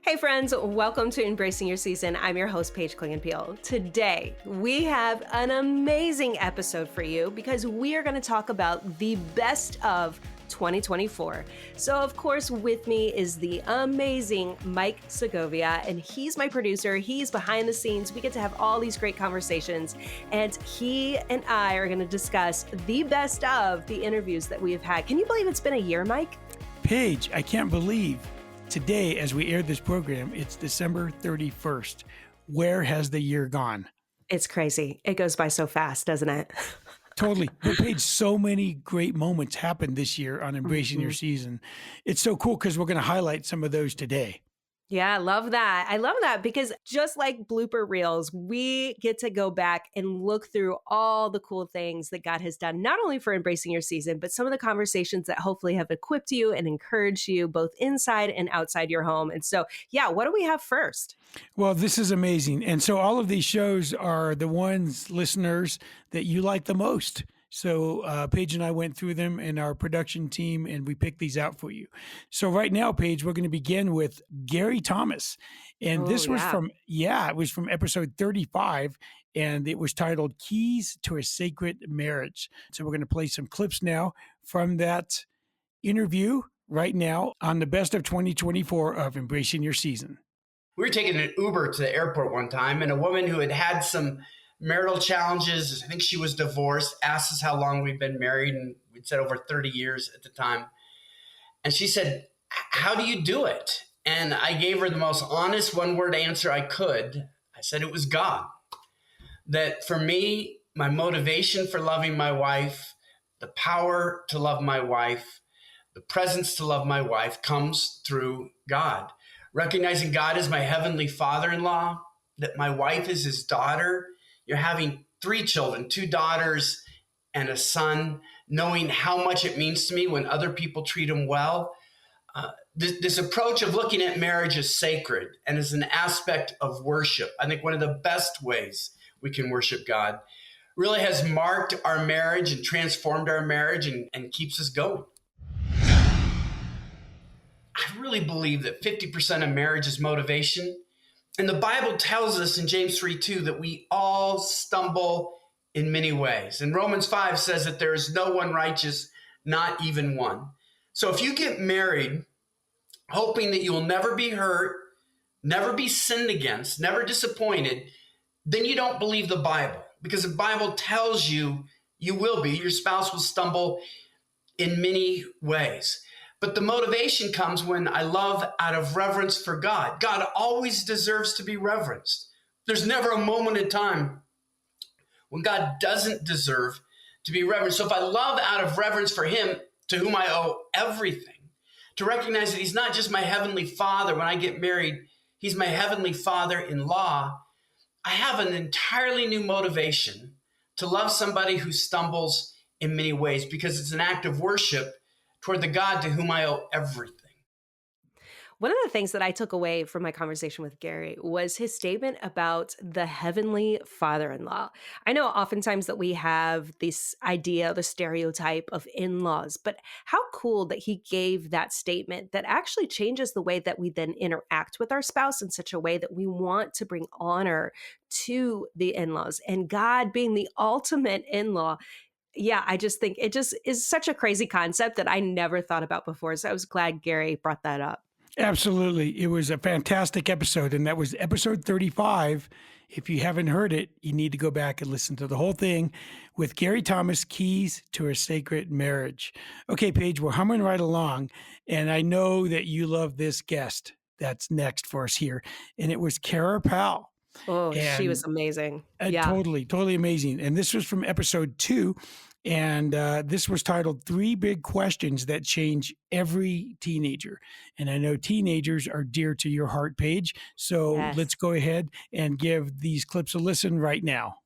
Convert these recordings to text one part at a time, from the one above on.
Hey friends, welcome to Embracing Your Season. I'm your host, Paige Clingenpeel. Today, we have an amazing episode for you because we are going to talk about the best of 2024. So, of course, with me is the amazing Mike Segovia, and he's my producer. He's behind the scenes. We get to have all these great conversations, and he and I are going to discuss the best of the interviews that we have had. Can you believe it's been a year, Mike? Paige, I can't believe today, as we aired this program, it's December 31st. Where has the year gone? It's crazy. It goes by so fast, doesn't it? Totally. But Paige, so many great moments happened this year on Embracing Your Season. It's so cool because we're going to highlight some of those today. Yeah, I love that. I love that because just like blooper reels, we get to go back and look through all the cool things that God has done, not only for Embracing Your Season, but some of the conversations that hopefully have equipped you and encouraged you both inside and outside your home. And so, yeah, what do we have first? Well, this is amazing. And so all of these shows are the ones, listeners, that you like the most. So Paige and I went through them in our production team, and we picked these out for you. So right now, Paige, we're going to begin with Gary Thomas. And this was it was from episode 35, and it was titled Keys to a Sacred Marriage. So we're going to play some clips now from that interview right now on the best of 2024 of Embracing Your Season. We were taking an Uber to the airport one time, and a woman who had had some marital challenges, I think she was divorced, asked us how long we'd been married, and we'd said over 30 years at the time. And she said, "How do you do it?" And I gave her the most honest one-word answer I could. I said it was God. That for me, my motivation for loving my wife, the power to love my wife, the presence to love my wife comes through God. Recognizing God as my heavenly father-in-law, that my wife is his daughter. You're having 3 children, 2 daughters and a son, knowing how much it means to me when other people treat him well. This approach of looking at marriage as sacred and as an aspect of worship, I think one of the best ways we can worship God, really has marked our marriage and transformed our marriage and keeps us going. I really believe that 50% of marriage is motivation. And the Bible tells us in James 3:2 that we all stumble in many ways. And Romans 5 says that there is no one righteous, not even one. So if you get married hoping that you will never be hurt, never be sinned against, never disappointed, then you don't believe the Bible. Because the Bible tells you you will be. Your spouse will stumble in many ways. But the motivation comes when I love out of reverence for God. God always deserves to be reverenced. There's never a moment in time when God doesn't deserve to be reverenced. So if I love out of reverence for him, to whom I owe everything, to recognize that he's not just my heavenly father when I get married, he's my heavenly father-in-law, I have an entirely new motivation to love somebody who stumbles in many ways because it's an act of worship toward the God to whom I owe everything. One of the things that I took away from my conversation with Gary was his statement about the heavenly father-in-law. I know oftentimes that we have this idea, the stereotype of in-laws, but how cool that he gave that statement that actually changes the way that we then interact with our spouse in such a way that we want to bring honor to the in-laws, and God being the ultimate in-law. Yeah, I just think it just is such a crazy concept that I never thought about before. So I was glad Gary brought that up. Absolutely. It was a fantastic episode, and that was episode 35. If you haven't heard it, you need to go back and listen to the whole thing with Gary Thomas, Keys to a Sacred Marriage. Okay, Paige, we're humming right along, and I know that you love this guest that's next for us here, and it was Kara Powell. Oh, she was amazing. Yeah. Totally amazing. And this was from episode 2. And this was titled 3 Big Questions That Change Every Teenager. And I know teenagers are dear to your heart, Paige. So Let's go ahead and give these clips a listen right now.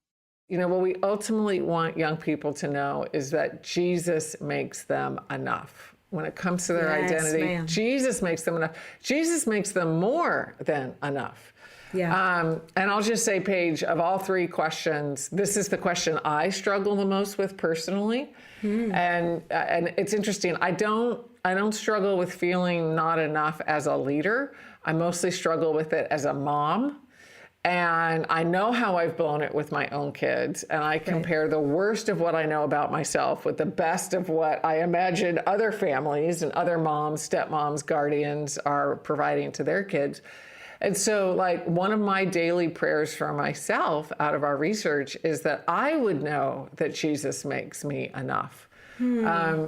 You know, what we ultimately want young people to know is that Jesus makes them enough. When it comes to their identity, Jesus makes them enough. Jesus makes them more than enough. Yeah. And I'll just say, Paige, of all 3 questions, this is the question I struggle the most with personally. And it's interesting. I don't struggle with feeling not enough as a leader. I mostly struggle with it as a mom. And I know how I've blown it with my own kids. And I compare the worst of what I know about myself with the best of what I imagine other families and other moms, stepmoms, guardians are providing to their kids. And so, like, one of my daily prayers for myself out of our research is that I would know that Jesus makes me enough.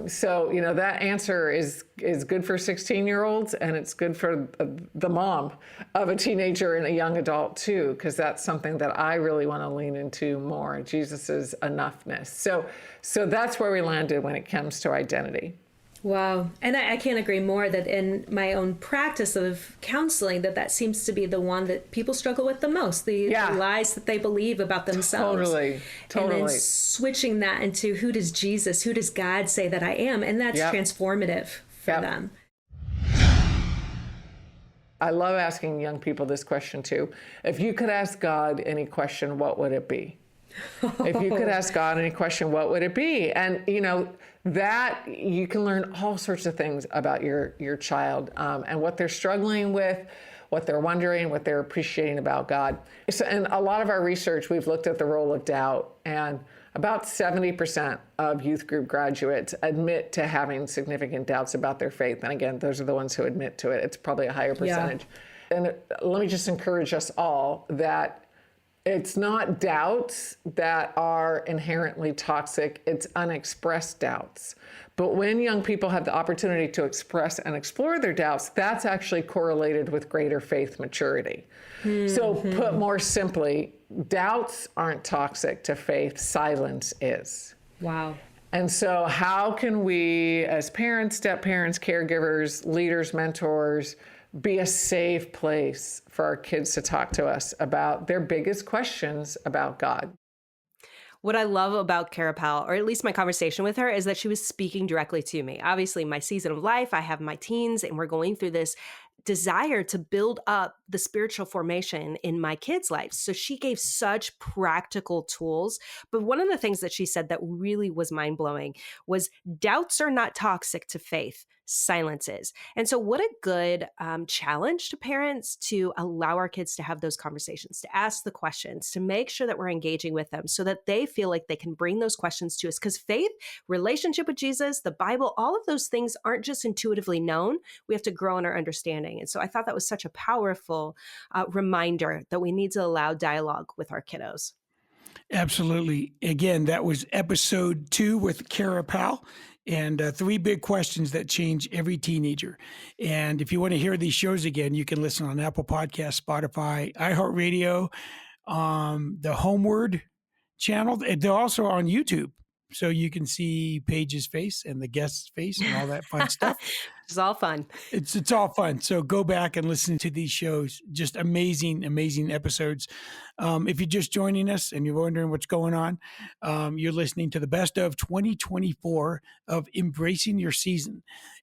So, you know, that answer is good for 16-year-olds, and it's good for the mom of a teenager and a young adult too, because that's something that I really want to lean into more, Jesus's enoughness. So that's where we landed when it comes to identity. Wow. And I can't agree more that in my own practice of counseling, that seems to be the one that people struggle with the most, the lies that they believe about themselves. Totally. And then switching that into who does God say that I am? And that's transformative for them. I love asking young people this question too. If you could ask God any question, what would it be? If you could ask God any question, what would it be? And, you know, that you can learn all sorts of things about your child and what they're struggling with, what they're wondering, what they're appreciating about God. So, and a lot of our research, we've looked at the role of doubt, and about 70% of youth group graduates admit to having significant doubts about their faith. And again, those are the ones who admit to it. It's probably a higher percentage. And let me just encourage us all that it's not doubts that are inherently toxic, it's unexpressed doubts. But when young people have the opportunity to express and explore their doubts, that's actually correlated with greater faith maturity. So put more simply, doubts aren't toxic to faith, silence is. Wow. And so how can we, as parents, step-parents, caregivers, leaders, mentors, be a safe place for our kids to talk to us about their biggest questions about God? What I love about Cara Powell, or at least my conversation with her, is that she was speaking directly to me. Obviously, my season of life, I have my teens, and we're going through this desire to build up the spiritual formation in my kids' lives. So she gave such practical tools. But one of the things that she said that really was mind-blowing was doubts are not toxic to faith. Silence is. And so what a good challenge to parents to allow our kids to have those conversations, to ask the questions, to make sure that we're engaging with them so that they feel like they can bring those questions to us. Because faith, relationship with Jesus, the Bible, all of those things aren't just intuitively known. We have to grow in our understanding. And so I thought that was such a powerful reminder that we need to allow dialogue with our kiddos. Absolutely. Again, that was episode 2 with Cara Powell. And 3 big questions that change every teenager. And if you want to hear these shows again, you can listen on Apple Podcasts, Spotify, iHeartRadio, the Homeward channel. They're also on YouTube. So you can see Paige's face and the guest's face and all that fun stuff. It's all fun. It's all fun. So go back and listen to these shows. Just amazing, amazing episodes. If you're just joining us and you're wondering what's going on, you're listening to the best of 2024 of Embracing Your Season.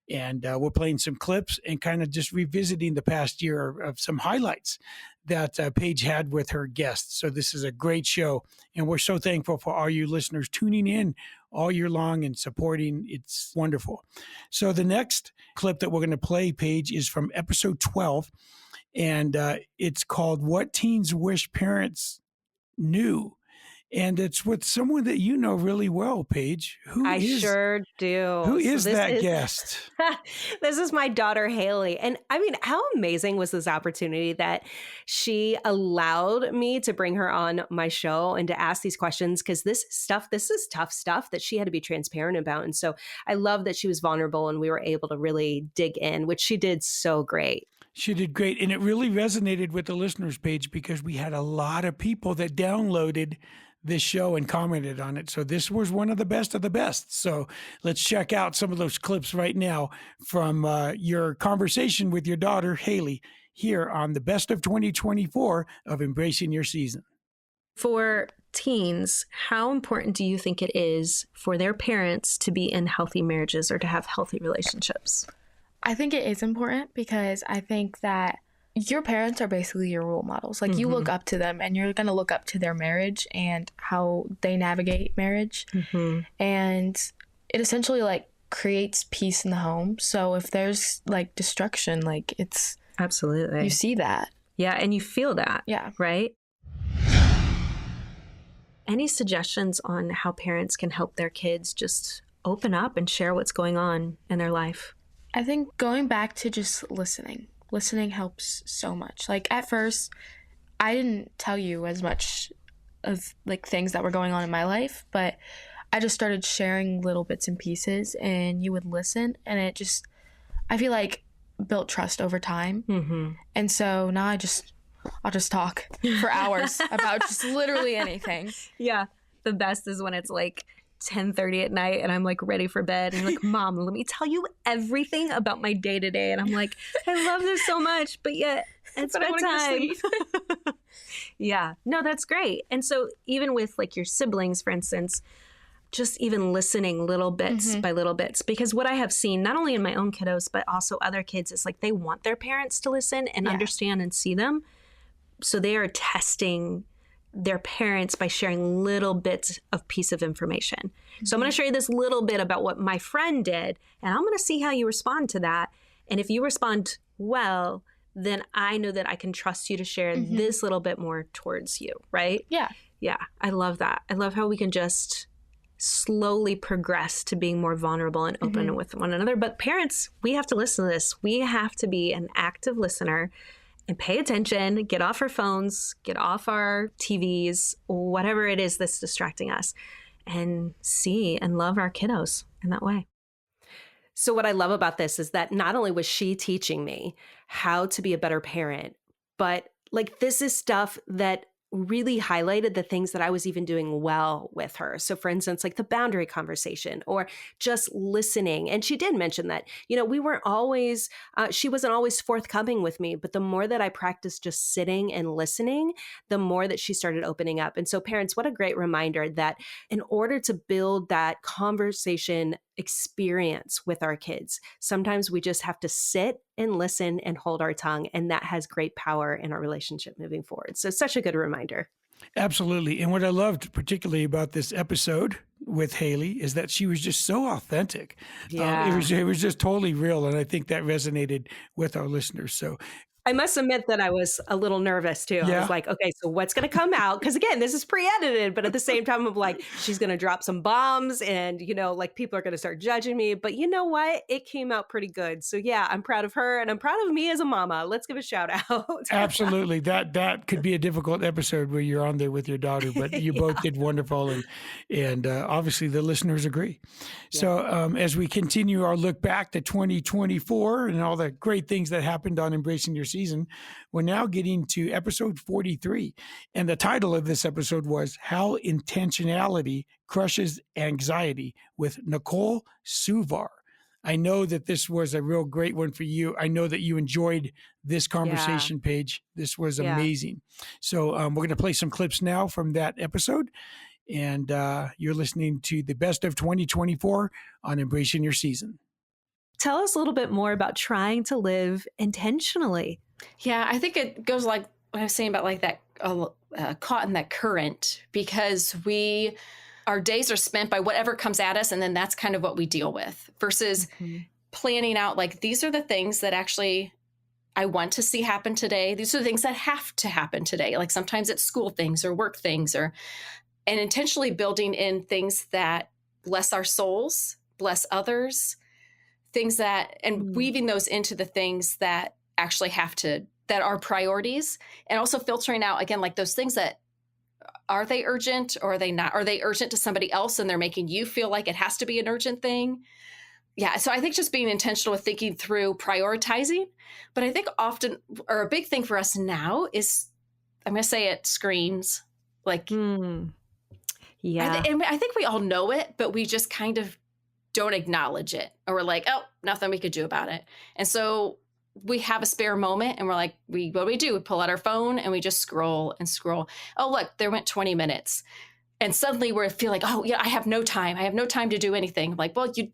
And we're playing some clips and kind of just revisiting the past year of some highlights that Paige had with her guests. So this is a great show. And we're so thankful for all you listeners tuning in all year long and supporting. It's wonderful. So the next clip that we're going to play, Paige, is from episode 12. And it's called What Teens Wish Parents Knew. And it's with someone that you know really well, Paige. I sure do. Who is that guest? This is my daughter, Haley. And I mean, how amazing was this opportunity that she allowed me to bring her on my show and to ask these questions? Because this is tough stuff that she had to be transparent about. And so I love that she was vulnerable and we were able to really dig in, which she did so great. She did great. And it really resonated with the listeners, Paige, because we had a lot of people that downloaded this show and commented on it. So this was one of the best. So let's check out some of those clips right now from your conversation with your daughter, Haley, here on the best of 2024 of Embracing Your Season. For teens, how important do you think it is for their parents to be in healthy marriages or to have healthy relationships? I think it is important because I think that your parents are basically your role models. Like, you look up to them and you're going to look up to their marriage and how they navigate marriage. And it essentially, like, creates peace in the home. So if there's, like, destruction, like, it's Absolutely. You see that. Yeah, and you feel that. Yeah. Right? Any suggestions on how parents can help their kids just open up and share what's going on in their life? I think going back to just listening. Listening helps so much. Like at first, I didn't tell you as much of like things that were going on in my life, but I just started sharing little bits and pieces, and you would listen, and it just, I feel like, built trust over time. Mm-hmm. And so now I'll just talk for hours about just literally anything. Yeah. The best is when it's like 10:30 at night and I'm like ready for bed, and you're like, Mom, let me tell you everything about my day to day. And I'm like, I love this so much, but yet it's But I wanna go to bedtime. Yeah. No, that's great. And so even with like your siblings, for instance, just even listening little bits by little bits, because what I have seen, not only in my own kiddos, but also other kids, is like they want their parents to listen and understand and see them. So they are testing their parents by sharing little bits of piece of information. So I'm going to show you this little bit about what my friend did, and I'm going to see how you respond to that. And if you respond well, then I know that I can trust you to share this little bit more towards you, right? Yeah. Yeah, I love that. I love how we can just slowly progress to being more vulnerable and open with one another. But parents, we have to listen to this. We have to be an active listener and pay attention, get off our phones, get off our TVs, whatever it is that's distracting us, and see and love our kiddos in that way. So what I love about this is that not only was she teaching me how to be a better parent, but like this is stuff that really highlighted the things that I was even doing well with her. So for instance, like the boundary conversation or just listening. And she did mention that, we weren't always, she wasn't always forthcoming with me, but the more that I practiced just sitting and listening, the more that she started opening up. And so parents, what a great reminder that in order to build that conversation experience with our kids, sometimes we just have to sit and listen and hold our tongue. And that has great power in our relationship moving forward. So such a good reminder. Absolutely. And what I loved particularly about this episode with Haley is that she was just so authentic. Yeah. It was just totally real. And I think that resonated with our listeners. So I must admit that I was a little nervous too. I was like, okay, so what's going to come out? Because again, this is pre-edited, but at the same time, I'm like, she's going to drop some bombs and, like people are going to start judging me. But you know what? It came out pretty good. So yeah, I'm proud of her and I'm proud of me as a mama. Let's give a shout out. Absolutely. That could be a difficult episode where you're on there with your daughter, but you both did wonderful. And obviously the listeners agree. Yeah. So as we continue our look back to 2024 and all the great things that happened on Embracing Your Season, we're now getting to episode 43. And the title of this episode was How Intentionality Crushes Anxiety with Nicole Suvar. I know that this was a real great one for you. I know that you enjoyed this conversation, Paige. This was amazing. So we're going to play some clips now from that episode. And you're listening to the best of 2024 on Embracing Your Season. Tell us a little bit more about trying to live intentionally. Yeah, I think it goes like what I was saying about like that caught in that current, because our days are spent by whatever comes at us, and then that's kind of what we deal with versus planning out like these are the things that actually I want to see happen today. These are the things that have to happen today. Like sometimes it's school things or work things and intentionally building in things that bless our souls, bless others, things that, and weaving those into the things that actually that are priorities, and also filtering out again, like those things that are they urgent or are they not? Are they urgent to somebody else and they're making you feel like it has to be an urgent thing? Yeah. So I think just being intentional with thinking through prioritizing, but I think often, or a big thing for us now is, I'm going to say it, screens. Like, yeah. And I think we all know it, but we just kind of don't acknowledge it, or we're like, oh, nothing we could do about it. And so we have a spare moment and we're like, what do? We pull out our phone and we just scroll and scroll. Oh, look, there went 20 minutes. And suddenly we feel like, oh yeah, I have no time. I have no time to do anything. I'm like, well, you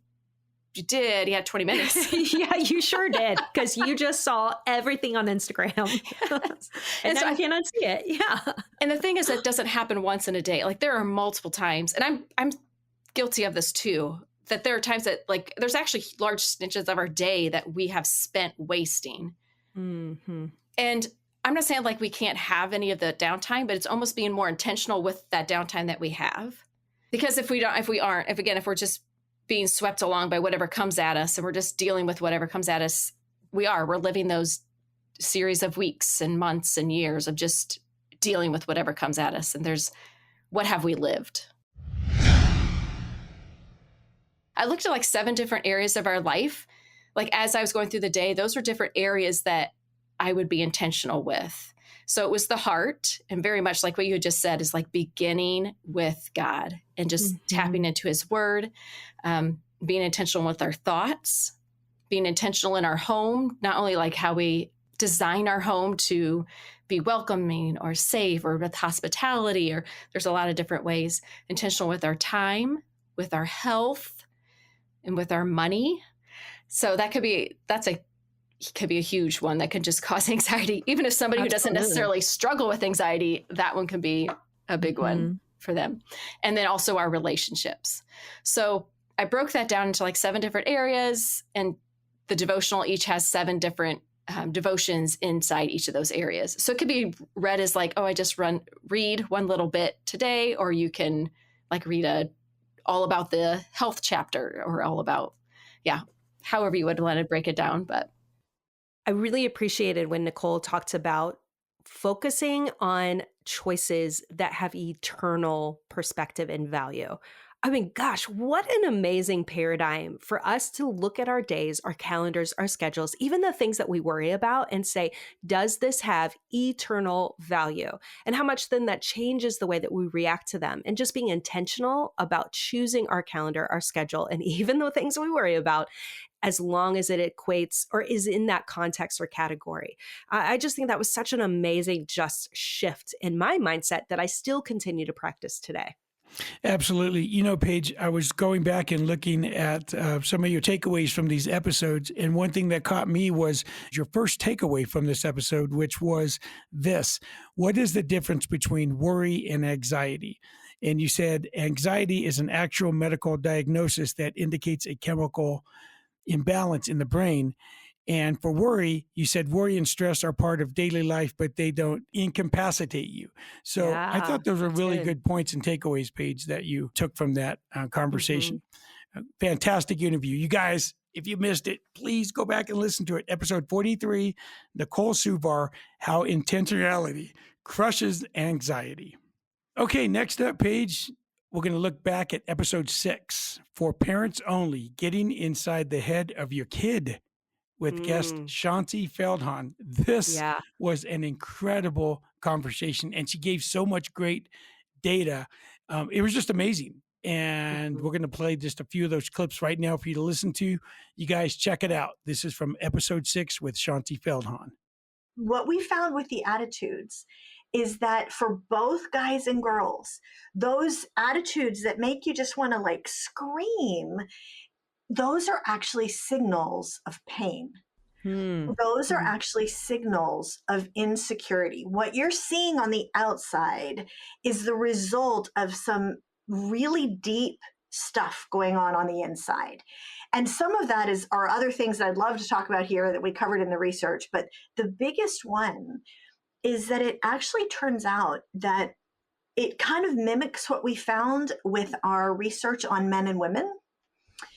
did. You had 20 minutes. Yeah, you sure did. Because you just saw everything on Instagram. Yes. And so I cannot see it. Yeah. And the thing is, it doesn't happen once in a day. Like there are multiple times, and I'm guilty of this too, that there are times that like there's actually large snitches of our day that we have spent wasting Mm-hmm. And I'm not saying like we can't have any of the downtime, but it's almost being more intentional with that downtime that we have. Because if we're just being swept along by whatever comes at us and we're just dealing with whatever comes at us, we're living those series of weeks and months and years of just dealing with whatever comes at us. And what have we lived? I looked at like 7 different areas of our life. Like as I was going through the day, those were different areas that I would be intentional with. So it was the heart, and very much like what you had just said is like beginning with God and just tapping into his word, being intentional with our thoughts, being intentional in our home, not only like how we design our home to be welcoming or safe or with hospitality, or there's a lot of different ways, intentional with our time, with our health, and with our money. So that could be a huge one that could just cause anxiety. Even if somebody who doesn't necessarily struggle with anxiety, that one can be a big one for them. And then also our relationships. So I broke that down into like 7 different areas, and the devotional each has 7 different devotions inside each of those areas. So it could be read as like, oh, I just read one little bit today, or you can like read all about the health chapter, or all about, however you would want to break it down. But I really appreciated when Nicole talked about focusing on choices that have eternal perspective and value. I mean, gosh, what an amazing paradigm for us to look at our days, our calendars, our schedules, even the things that we worry about, and say, does this have eternal value? And how much then that changes the way that we react to them, and just being intentional about choosing our calendar, our schedule, and even the things we worry about, as long as it equates or is in that context or category. I just think that was such an amazing just shift in my mindset that I still continue to practice today. Absolutely. You know, Paige, I was going back and looking at some of your takeaways from these episodes. And one thing that caught me was your first takeaway from this episode, which was this: what is the difference between worry and anxiety? And you said anxiety is an actual medical diagnosis that indicates a chemical imbalance in the brain. And for worry, you said worry and stress are part of daily life, but they don't incapacitate you. So I thought those were really good points and takeaways, Paige, that you took from that conversation. Fantastic interview. You guys, if you missed it, please go back and listen to it. Episode 43, Nicole Suvar, How Intentionality Crushes Anxiety. Okay, next up, Paige, we're going to look back at episode 6, For Parents Only, Getting Inside the Head of Your Kid, with guest Shanti Feldhahn. This was an incredible conversation, and she gave so much great data. It was just amazing. And we're going to play just a few of those clips right now for you to listen to. You guys check it out. This is from episode 6 with Shanti Feldhahn. What we found with the attitudes is that for both guys and girls, those attitudes that make you just want to like scream, those are actually signals of pain. Those are actually signals of insecurity. What you're seeing on the outside is the result of some really deep stuff going on the inside. And some of that are other things that I'd love to talk about here that we covered in the research. But the biggest one is that it actually turns out that it kind of mimics what we found with our research on men and women.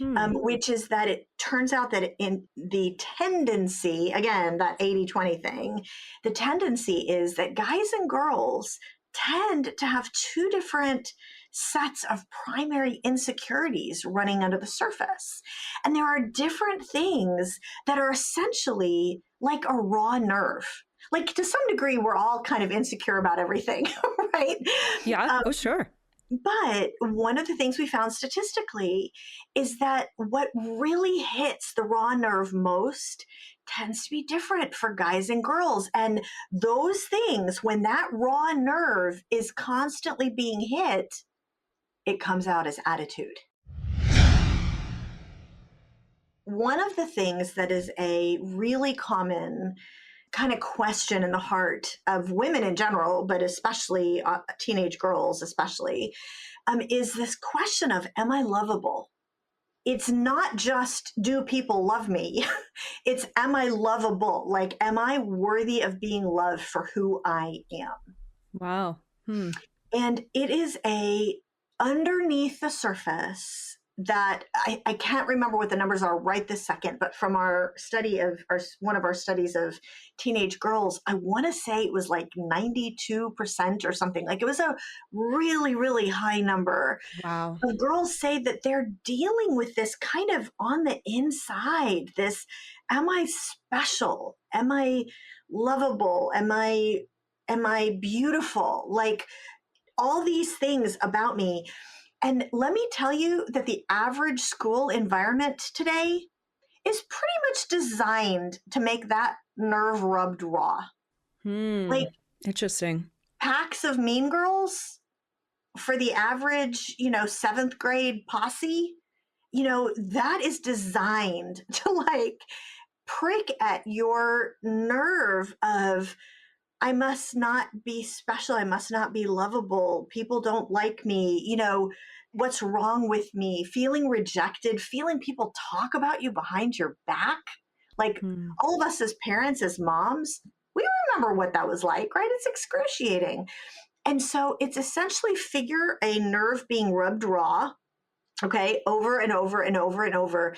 Which is that it turns out that in the tendency, again, that 80-20 thing, the tendency is that guys and girls tend to have 2 different sets of primary insecurities running under the surface. And there are different things that are essentially like a raw nerve. Like to some degree, we're all kind of insecure about everything, right? Yeah, sure. But one of the things we found statistically is that what really hits the raw nerve most tends to be different for guys and girls. And those things, when that raw nerve is constantly being hit, it comes out as attitude. One of the things that is a really common kind of question in the heart of women in general, but especially teenage girls especially, is this question of, am I lovable? it's not just, do people love me? It's, am I lovable? Like, am I worthy of being loved for who I am? Wow. And it is a underneath the surface that I can't remember what the numbers are right this second, but from our study of one of our studies of teenage girls, I want to say it was like 92% or something. Like, it was a really, really high number. Wow. The girls say that they're dealing with this kind of on the inside, this, am I special? Am I lovable? Am I beautiful? Like, all these things about me. And let me tell you that the average school environment today is pretty much designed to make that nerve rubbed raw. Like, Interesting. packs of mean girls for the average, 7th grade posse, that is designed to like prick at your nerve of, I must not be special. I must not be lovable. People don't like me. What's wrong with me? Feeling rejected, feeling people talk about you behind your back. Like, all of us as parents, as moms, we remember what that was like, right? It's excruciating. And so it's essentially figure a nerve being rubbed raw, okay, over and over and over and over.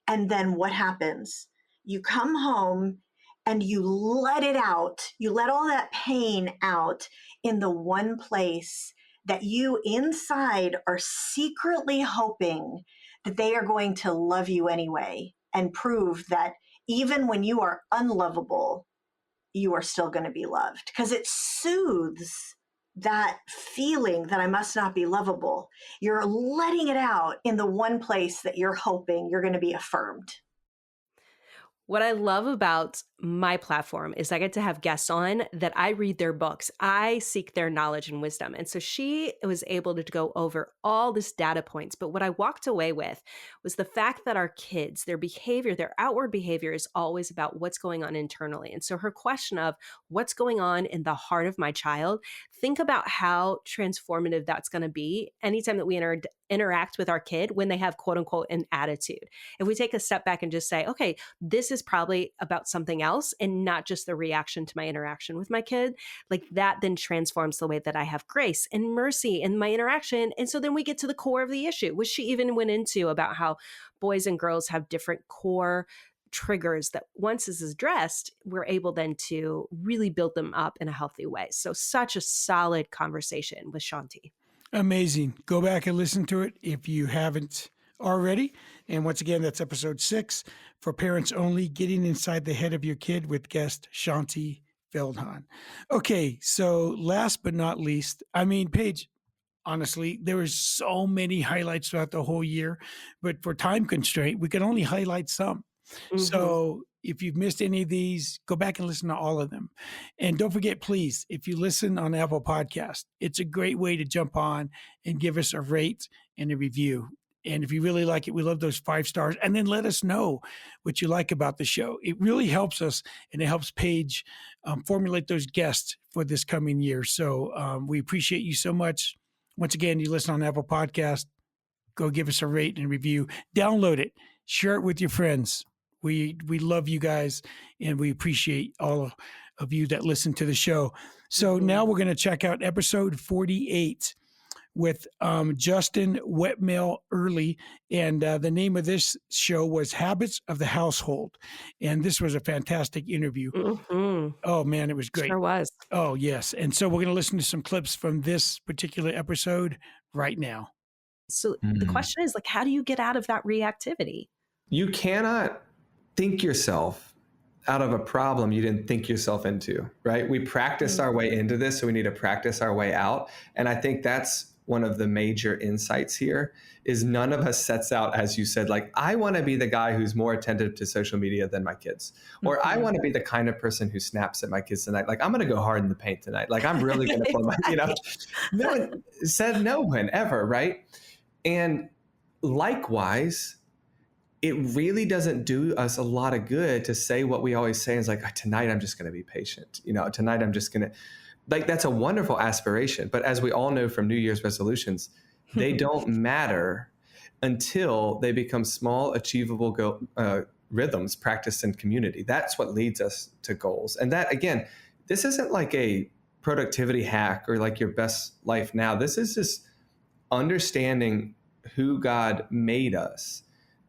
And then what happens? You come home and you let it out. You let all that pain out in the one place that you inside are secretly hoping that they are going to love you anyway, and prove that even when you are unlovable, you are still going to be loved, because it soothes that feeling that I must not be lovable. You're letting it out in the one place that you're hoping you're going to be affirmed. What I love about my platform is I get to have guests on that I read their books. I seek their knowledge and wisdom. And so she was able to go over all this data points. But what I walked away with was the fact that our kids, their behavior, their outward behavior is always about what's going on internally. And so her question of what's going on in the heart of my child, think about how transformative that's going to be anytime that we interact with our kid when they have quote unquote an attitude. If we take a step back and just say, okay, this is probably about something else and not just the reaction to my interaction with my kid, like that then transforms the way that I have grace and mercy in my interaction. And so then we get to the core of the issue, which she even went into about how boys and girls have different core triggers that once is addressed, we're able then to really build them up in a healthy way. So such a solid conversation with Shanti. Amazing. Go back and listen to it if you haven't already. And once again, that's episode 6 for parents only, Getting Inside the Head of Your Kid with guest Shanti Feldhahn. Okay, so last but not least, Paige, honestly, there was so many highlights throughout the whole year, but for time constraint, we can only highlight some. Mm-hmm. So if you've missed any of these, go back and listen to all of them. And don't forget, please, if you listen on Apple Podcast, it's a great way to jump on and give us a rate and a review. And if you really like it, we love those 5 stars. And then let us know what you like about the show. It really helps us, and it helps Paige formulate those guests for this coming year. So we appreciate you so much. Once again, you listen on Apple Podcast, go give us a rate and review. Download it. Share it with your friends. We love you guys, and we appreciate all of you that listen to the show. So now we're going to check out episode 48 with Justin Wetmell Early. And the name of this show was Habits of the Household. And this was a fantastic interview. Mm-hmm. Oh, man, it was great. Sure was. Oh, yes. And so we're going to listen to some clips from this particular episode right now. So the question is, how do you get out of that reactivity? You cannot think yourself out of a problem you didn't think yourself into, right? We practiced our way into this, so we need to practice our way out. And I think that's one of the major insights here is none of us sets out, as you said, I want to be the guy who's more attentive to social media than my kids. Or I want to be the kind of person who snaps at my kids tonight. I'm going to go hard in the paint tonight. I'm really going to play my, no one said no one ever, right? And likewise, it really doesn't do us a lot of good to say what we always say is tonight I'm just going to be patient. Tonight I'm just going to, that's a wonderful aspiration. But as we all know from New Year's resolutions, they don't matter until they become small, achievable rhythms practiced in community. That's what leads us to goals. And that, again, this isn't like a productivity hack or like your best life now. This is just understanding who God made us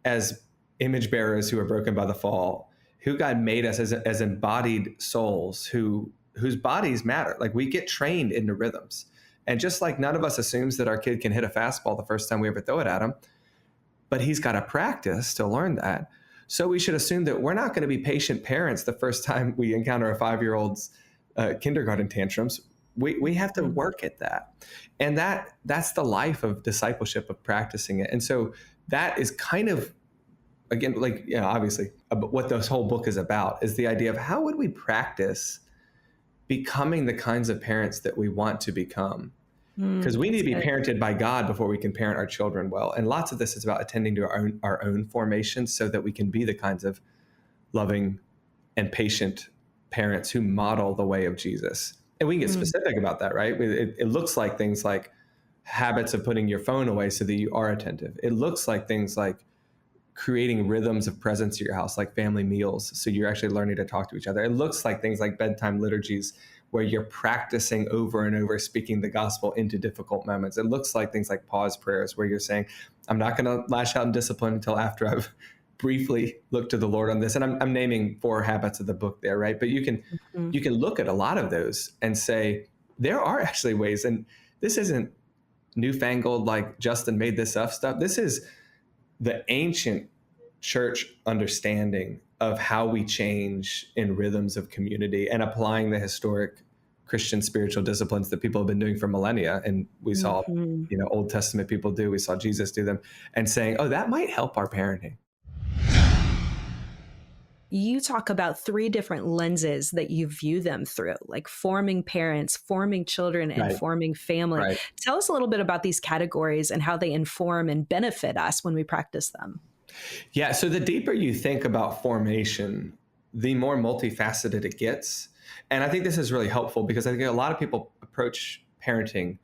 as image bearers who are broken by the fall, who God made us as embodied souls whose bodies matter. Like, we get trained into rhythms. And just like none of us assumes that our kid can hit a fastball the first time we ever throw it at him, but he's got to practice to learn that. So we should assume that we're not going to be patient parents the first time we encounter a 5-year-old's kindergarten tantrums. We have to work at that. And that's the life of discipleship, of practicing it. And so that is kind of, again, like, obviously what this whole book is about is the idea of how would we practice becoming the kinds of parents that we want to become. Because we need to be parented by God before we can parent our children well. And lots of this is about attending to our own formation so that we can be the kinds of loving and patient parents who model the way of Jesus. And we can get specific about that, right? It looks like things like habits of putting your phone away so that you are attentive. It looks like things like creating rhythms of presence at your house, like family meals, so you're actually learning to talk to each other. It looks like things like bedtime liturgies, where you're practicing over and over speaking the gospel into difficult moments. It looks like things like pause prayers, where you're saying, I'm not going to lash out in discipline until after I've briefly looked to the Lord on this. And I'm naming 4 habits of the book there, right? But you can look at a lot of those and say, there are actually ways, and this isn't newfangled, like Justin made this up stuff. This is the ancient church understanding of how we change in rhythms of community and applying the historic Christian spiritual disciplines that people have been doing for millennia. And we saw, Old Testament people do, we saw Jesus do them, and saying, oh, that might help our parenting. You talk about 3 different lenses that you view them through, like forming parents, forming children, and forming family. Right. Tell us a little bit about these categories and how they inform and benefit us when we practice them. Yeah, so the deeper you think about formation, the more multifaceted it gets. And I think this is really helpful because I think a lot of people approach parenting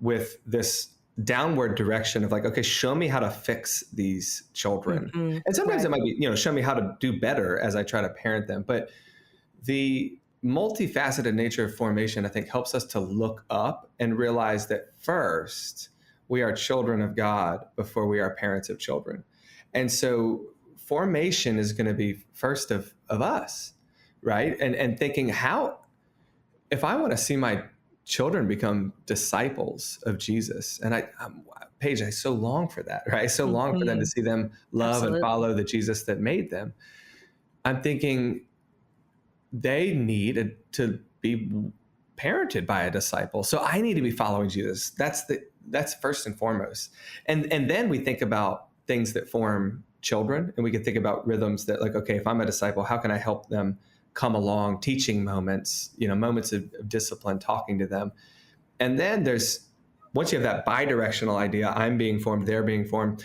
with this downward direction of like, okay, show me how to fix these children. And sometimes it might be, show me how to do better as I try to parent them. But the multifaceted nature of formation, I think, helps us to look up and realize that first, we are children of God before we are parents of children. And so formation is going to be first of us, right? And thinking if I want to see my children become disciples of Jesus, and Paige, I so long for that, right? I so long for them to see them love and follow the Jesus that made them. I'm thinking they need to be parented by a disciple. So I need to be following Jesus. That's first and foremost. And then we think about things that form children, and we can think about rhythms that, like, okay, if I'm a disciple, how can I help them come along, teaching moments, moments of discipline, talking to them. And then once you have that bidirectional idea, I'm being formed, they're being formed,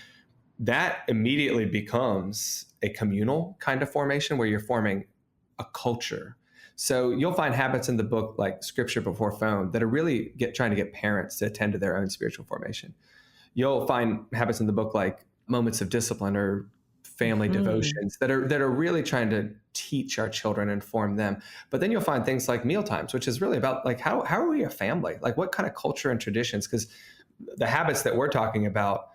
that immediately becomes a communal kind of formation where you're forming a culture. So you'll find habits in the book like Scripture Before Phone that are really trying to get parents to attend to their own spiritual formation. You'll find habits in the book like Moments of Discipline or family devotions that are really trying to teach our children and form them. But then you'll find things like mealtimes, which is really about like, how are we a family? Like, what kind of culture and traditions? Because the habits that we're talking about,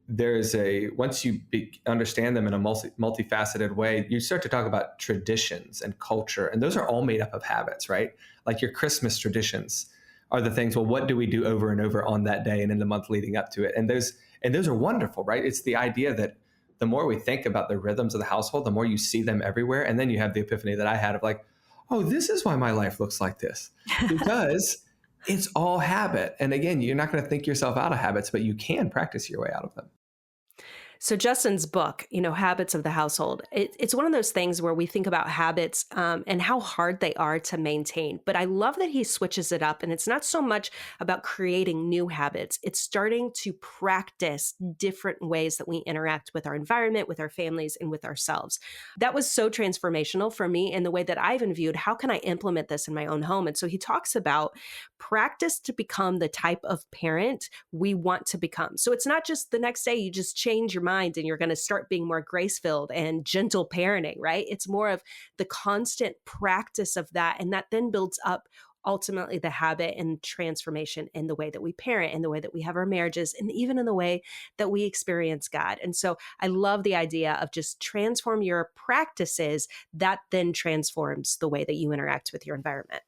once you understand them in a multifaceted way, you start to talk about traditions and culture. And those are all made up of habits, right? Like your Christmas traditions are the things, well, what do we do over and over on that day and in the month leading up to it? And those are wonderful, right? It's the idea that the more we think about the rhythms of the household, the more you see them everywhere. And then you have the epiphany that I had of like, oh, this is why my life looks like this. Because it's all habit. And again, you're not going to think yourself out of habits, but you can practice your way out of them. So Justin's book, Habits of the Household, it's one of those things where we think about habits and how hard they are to maintain. But I love that he switches it up. And it's not so much about creating new habits. It's starting to practice different ways that we interact with our environment, with our families, and with ourselves. That was so transformational for me in the way that I even viewed, how can I implement this in my own home? And so he talks about practice to become the type of parent we want to become. So it's not just the next day you just change your mind and you're going to start being more grace-filled and gentle parenting, right? It's more of the constant practice of that. And that then builds up ultimately the habit and transformation in the way that we parent, in the way that we have our marriages, and even in the way that we experience God. And so I love the idea of just transform your practices that then transforms the way that you interact with your environment.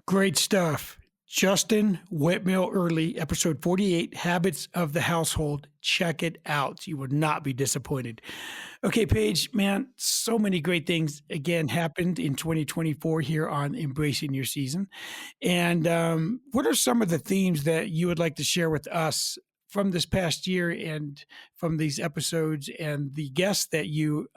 Great stuff. Justin Whitmill Early, episode 48, Habits of the Household. Check it out. You would not be disappointed. Okay, Paige, man, so many great things, again, happened in 2024 here on Embracing Your Season. And what are some of the themes that you would like to share with us from this past year and from these episodes and the guests that you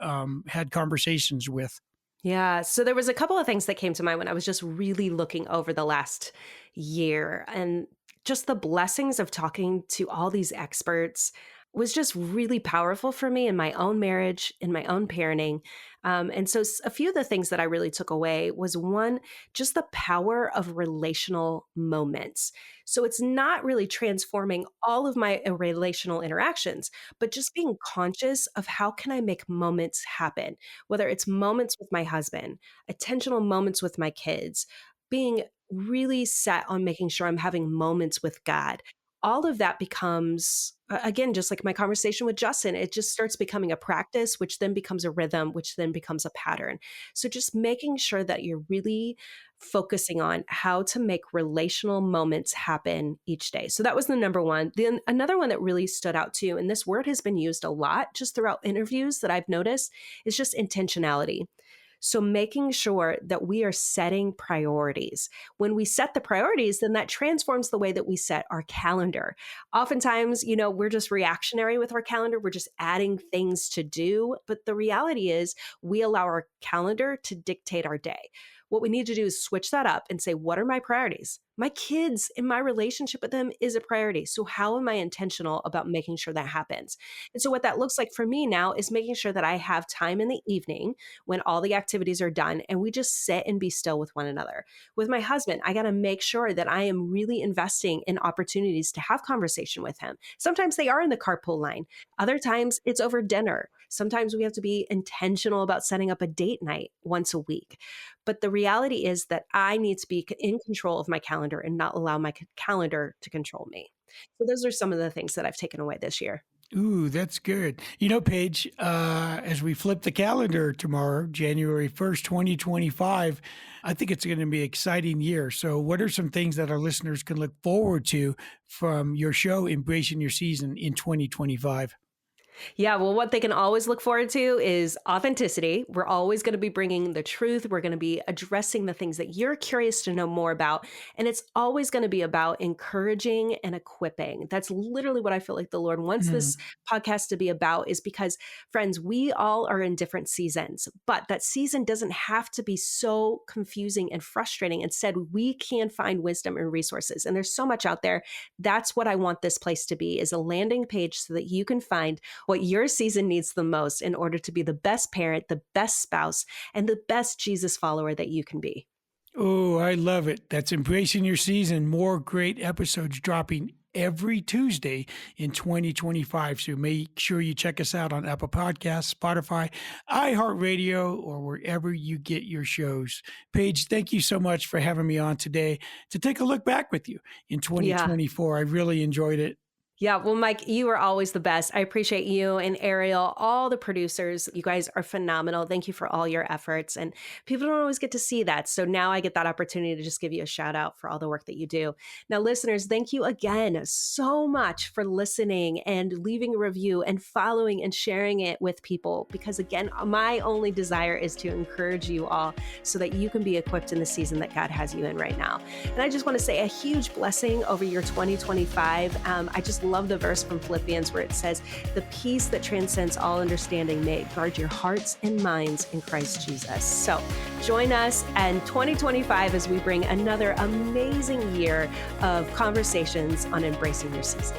had conversations with? Yeah. So there was a couple of things that came to mind when I was just really looking over the last year, and just the blessings of talking to all these experts was just really powerful for me in my own marriage, in my own parenting. And so a few of the things that I really took away was one, just the power of relational moments. So it's not really transforming all of my relational interactions, but just being conscious of how can I make moments happen, whether it's moments with my husband, intentional moments with my kids, being really set on making sure I'm having moments with God. All of that becomes, again, just like my conversation with Justin, it just starts becoming a practice, which then becomes a rhythm, which then becomes a pattern. So just making sure that you're really focusing on how to make relational moments happen each day. So that was the number one. Then another one that really stood out too, and this word has been used a lot just throughout interviews that I've noticed, is just intentionality. So making sure that we are setting priorities. When we set the priorities, then that transforms the way that we set our calendar. Oftentimes, we're just reactionary with our calendar. We're just adding things to do. But the reality is we allow our calendar to dictate our day. What we need to do is switch that up and say, what are my priorities? My kids and my relationship with them is a priority. So how am I intentional about making sure that happens? And so what that looks like for me now is making sure that I have time in the evening when all the activities are done and we just sit and be still with one another. With my husband, I got to make sure that I am really investing in opportunities to have conversation with him. Sometimes they are in the carpool line. Other times it's over dinner. Sometimes we have to be intentional about setting up a date night once a week. But the reality is that I need to be in control of my calendar and not allow my calendar to control me. So those are some of the things that I've taken away this year. Ooh, that's good. Paige, as we flip the calendar tomorrow, January 1st, 2025, I think it's going to be an exciting year. So what are some things that our listeners can look forward to from your show, Embracing Your Season, in 2025? Yeah, well, what they can always look forward to is authenticity. We're always going to be bringing the truth. We're going to be addressing the things that you're curious to know more about. And it's always going to be about encouraging and equipping. That's literally what I feel like the Lord wants this podcast to be about, is because, friends, we all are in different seasons, but that season doesn't have to be so confusing and frustrating. Instead, we can find wisdom and resources. And there's so much out there. That's what I want this place to be, is a landing page so that you can find what your season needs the most in order to be the best parent, the best spouse, and the best Jesus follower that you can be. Oh, I love it. That's Embracing Your Season. More great episodes dropping every Tuesday in 2025. So make sure you check us out on Apple Podcasts, Spotify, iHeartRadio, or wherever you get your shows. Paige, thank you so much for having me on today to take a look back with you in 2024. I really enjoyed it. Yeah, well, Mike, you are always the best. I appreciate you and Ariel, all the producers. You guys are phenomenal. Thank you for all your efforts. And people don't always get to see that. So now I get that opportunity to just give you a shout out for all the work that you do. Now, listeners, thank you again so much for listening and leaving a review and following and sharing it with people. Because again, my only desire is to encourage you all so that you can be equipped in the season that God has you in right now. And I just want to say a huge blessing over your 2025. I just love the verse from Philippians where it says, the peace that transcends all understanding may guard your hearts and minds in Christ Jesus. So join us in 2025 as we bring another amazing year of conversations on embracing your season.